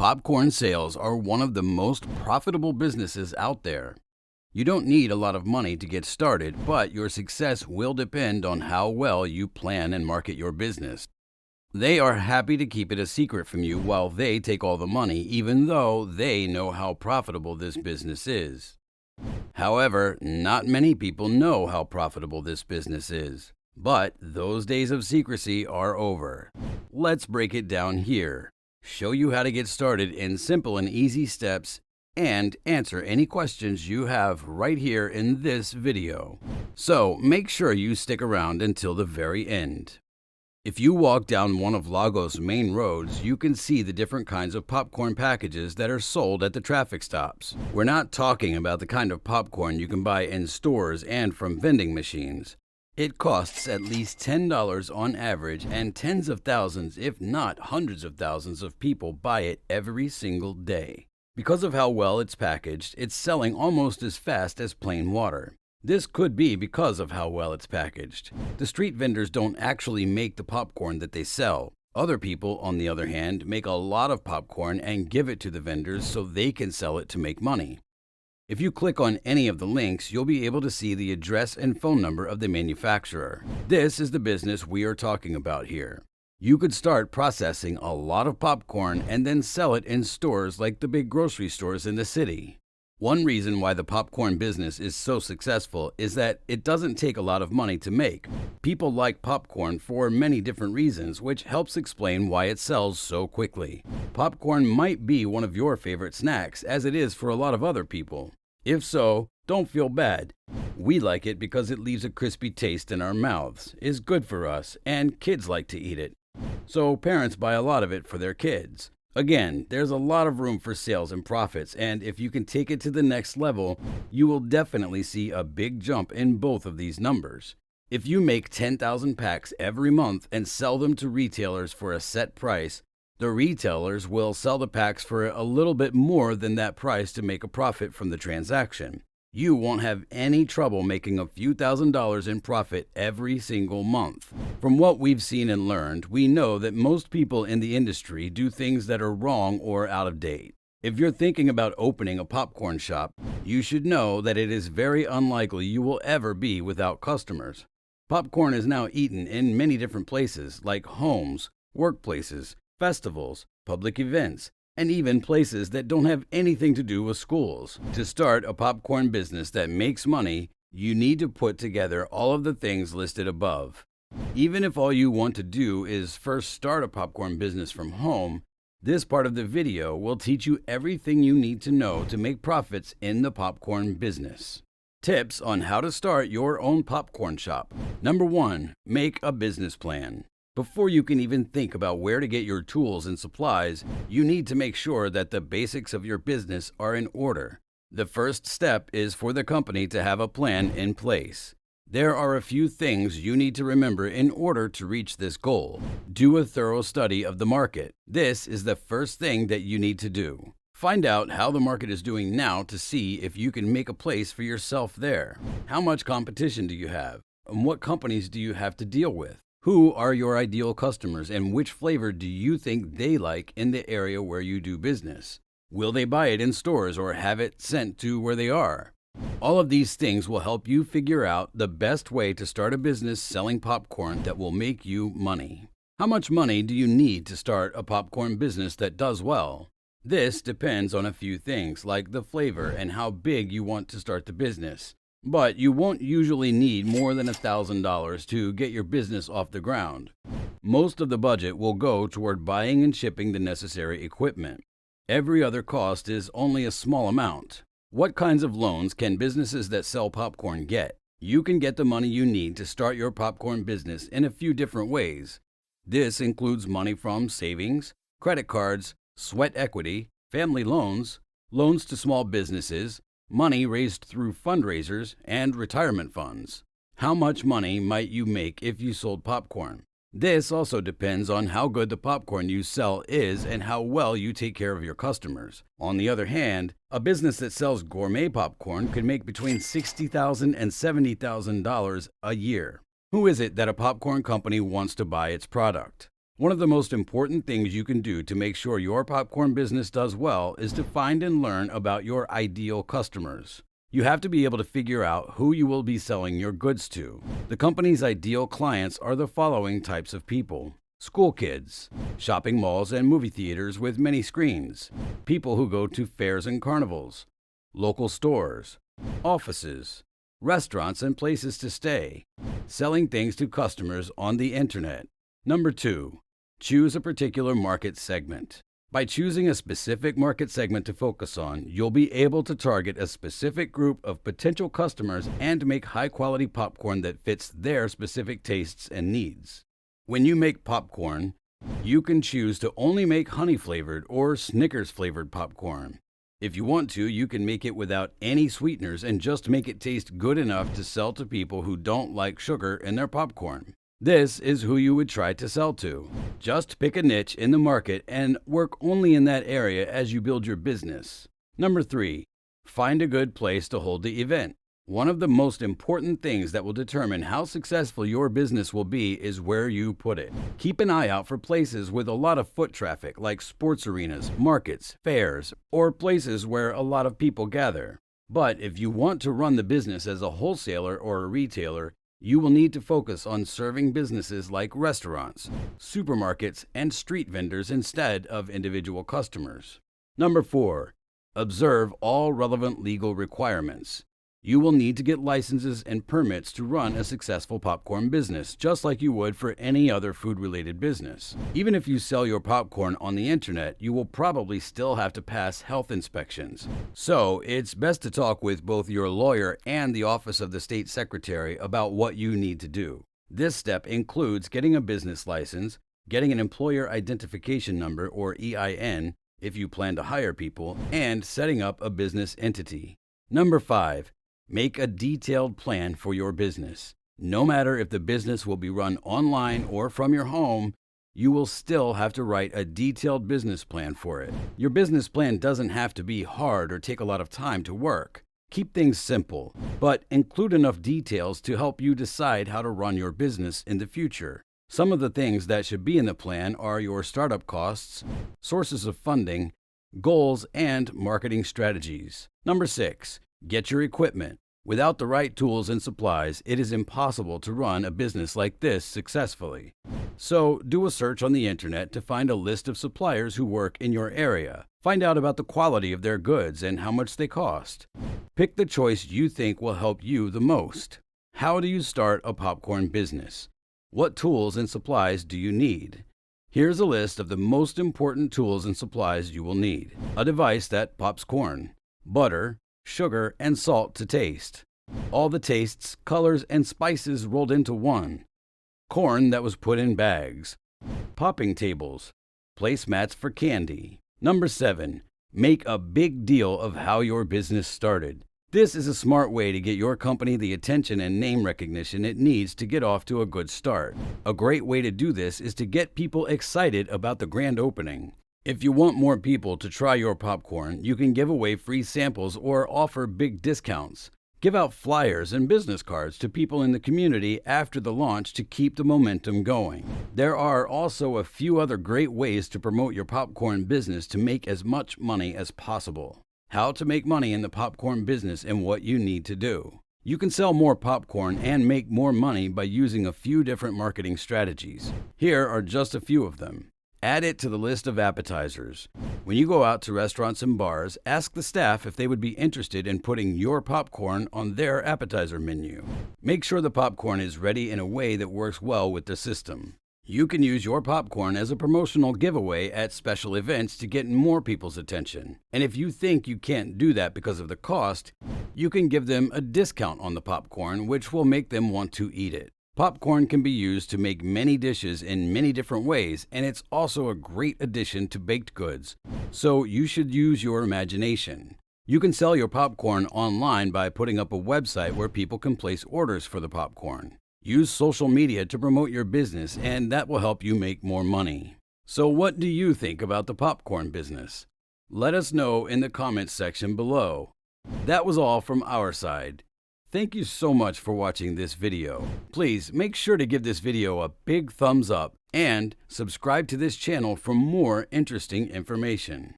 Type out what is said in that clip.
Popcorn sales are one of the most profitable businesses out there. You don't need a lot of money to get started, but your success will depend on how well you plan and market your business. They are happy to keep it a secret from you while they take all the money, even though they know how profitable this business is. However, not many people know how profitable this business is. But those days of secrecy are over. Let's break it down here, show you how to get started in simple and easy steps, and answer any questions you have right here in this video. So make sure you stick around until the very end. If you walk down one of Lagos' main roads, you can see the different kinds of popcorn packages that are sold at the traffic stops. We're not talking about the kind of popcorn you can buy in stores and from vending machines. It costs at least $10 on average, and tens of thousands, if not hundreds of thousands of people buy it every single day. Because of how well it's packaged, it's selling almost as fast as plain water. This could be because of how well it's packaged. The street vendors don't actually make the popcorn that they sell. Other people, on the other hand, make a lot of popcorn and give it to the vendors so they can sell it to make money. If you click on any of the links, you'll be able to see the address and phone number of the manufacturer. This is the business we are talking about here. You could start processing a lot of popcorn and then sell it in stores like the big grocery stores in the city. One reason why the popcorn business is so successful is that it doesn't take a lot of money to make. People like popcorn for many different reasons, which helps explain why it sells so quickly. Popcorn might be one of your favorite snacks, as it is for a lot of other people. If so, don't feel bad. We like it because it leaves a crispy taste in our mouths, is good for us, and kids like to eat it. So parents buy a lot of it for their kids. Again, there's a lot of room for sales and profits, and if you can take it to the next level, you will definitely see a big jump in both of these numbers. If you make 10,000 packs every month and sell them to retailers for a set price, the retailers will sell the packs for a little bit more than that price to make a profit from the transaction. You won't have any trouble making a few $1,000s in profit every single month. From what we've seen and learned, we know that most people in the industry do things that are wrong or out of date. If you're thinking about opening a popcorn shop, you should know that it is very unlikely you will ever be without customers. Popcorn is now eaten in many different places like homes, workplaces, festivals, public events, and even places that don't have anything to do with schools. To start a popcorn business that makes money, you need to put together all of the things listed above. Even if all you want to do is first start a popcorn business from home, this part of the video will teach you everything you need to know to make profits in the popcorn business. Tips on how to start your own popcorn shop. Number 1, make a business plan. Before you can even think about where to get your tools and supplies, you need to make sure that the basics of your business are in order. The first step is for the company to have a plan in place. There are a few things you need to remember in order to reach this goal. Do a thorough study of the market. This is the first thing that you need to do. Find out how the market is doing now to see if you can make a place for yourself there. How much competition do you have? And what companies do you have to deal with? Who are your ideal customers, and which flavor do you think they like in the area where you do business? Will they buy it in stores or have it sent to where they are? All of these things will help you figure out the best way to start a business selling popcorn that will make you money. How much money do you need to start a popcorn business that does well? This depends on a few things like the flavor and how big you want to start the business. But you won't usually need more than $1,000 to get your business off the ground. Most of the budget will go toward buying and shipping the necessary equipment. Every other cost is only a small amount. What kinds of loans can businesses that sell popcorn get? You can get the money you need to start your popcorn business in a few different ways. This includes money from savings, credit cards, sweat equity, family loans, loans to small businesses, money raised through fundraisers, and retirement funds. How much money might you make if you sold popcorn? This also depends on how good the popcorn you sell is and how well you take care of your customers. On the other hand, a business that sells gourmet popcorn could make between $60,000 and $70,000 a year. Who is it that a popcorn company wants to buy its product? One of the most important things you can do to make sure your popcorn business does well is to find and learn about your ideal customers. You have to be able to figure out who you will be selling your goods to. The company's ideal clients are the following types of people: school kids, shopping malls and movie theaters with many screens, people who go to fairs and carnivals, local stores, offices, restaurants and places to stay, selling things to customers on the internet. Number 2, choose a particular market segment. By choosing a specific market segment to focus on, you'll be able to target a specific group of potential customers and make high-quality popcorn that fits their specific tastes and needs. When you make popcorn, you can choose to only make honey-flavored or Snickers-flavored popcorn. If you want to, you can make it without any sweeteners and just make it taste good enough to sell to people who don't like sugar in their popcorn. This is who you would try to sell to. Just pick a niche in the market and work only in that area as you build your business. Number 3, find a good place to hold the event. One of the most important things that will determine how successful your business will be is where you put it. Keep an eye out for places with a lot of foot traffic, like sports arenas, markets, fairs, or places where a lot of people gather. But if you want to run the business as a wholesaler or a retailer, you will need to focus on serving businesses like restaurants, supermarkets, and street vendors instead of individual customers. Number 4, observe all relevant legal requirements. You will need to get licenses and permits to run a successful popcorn business, just like you would for any other food-related business. Even if you sell your popcorn on the internet, you will probably still have to pass health inspections. So, it's best to talk with both your lawyer and the Office of the State Secretary about what you need to do. This step includes getting a business license, getting an employer identification number or EIN if you plan to hire people, and setting up a business entity. Number 5, make a detailed plan for your business. No matter if the business will be run online or from your home, you will still have to write a detailed business plan for it. Your business plan doesn't have to be hard or take a lot of time to work. Keep things simple, but include enough details to help you decide how to run your business in the future. Some of the things that should be in the plan are your startup costs, sources of funding, goals, and marketing strategies. Number 6, get your equipment. Without the right tools and supplies, it is impossible to run a business like this successfully. So, do a search on the internet to find a list of suppliers who work in your area. Find out about the quality of their goods and how much they cost. Pick the choice you think will help you the most. How do you start a popcorn business? What tools and supplies do you need? Here's a list of the most important tools and supplies you will need. A device that pops corn, butter, sugar, and salt to taste. All the tastes, colors, and spices rolled into one. Corn that was put in bags. Popping tables. Placemats for candy. Number 7, make a big deal of how your business started. This is a smart way to get your company the attention and name recognition it needs to get off to a good start. A great way to do this is to get people excited about the grand opening. If you want more people to try your popcorn, you can give away free samples or offer big discounts. Give out flyers and business cards to people in the community after the launch to keep the momentum going. There are also a few other great ways to promote your popcorn business to make as much money as possible. How to make money in the popcorn business and what you need to do. You can sell more popcorn and make more money by using a few different marketing strategies. Here are just a few of them. Add it to the list of appetizers. When you go out to restaurants and bars, ask the staff if they would be interested in putting your popcorn on their appetizer menu. Make sure the popcorn is ready in a way that works well with the system. You can use your popcorn as a promotional giveaway at special events to get more people's attention. And if you think you can't do that because of the cost, you can give them a discount on the popcorn, which will make them want to eat it. Popcorn can be used to make many dishes in many different ways, and it's also a great addition to baked goods. So you should use your imagination. You can sell your popcorn online by putting up a website where people can place orders for the popcorn. Use social media to promote your business, and that will help you make more money. So what do you think about the popcorn business? Let us know in the comments section below. That was all from our side. Thank you so much for watching this video. Please make sure to give this video a big thumbs up, And subscribe to this channel for more interesting information.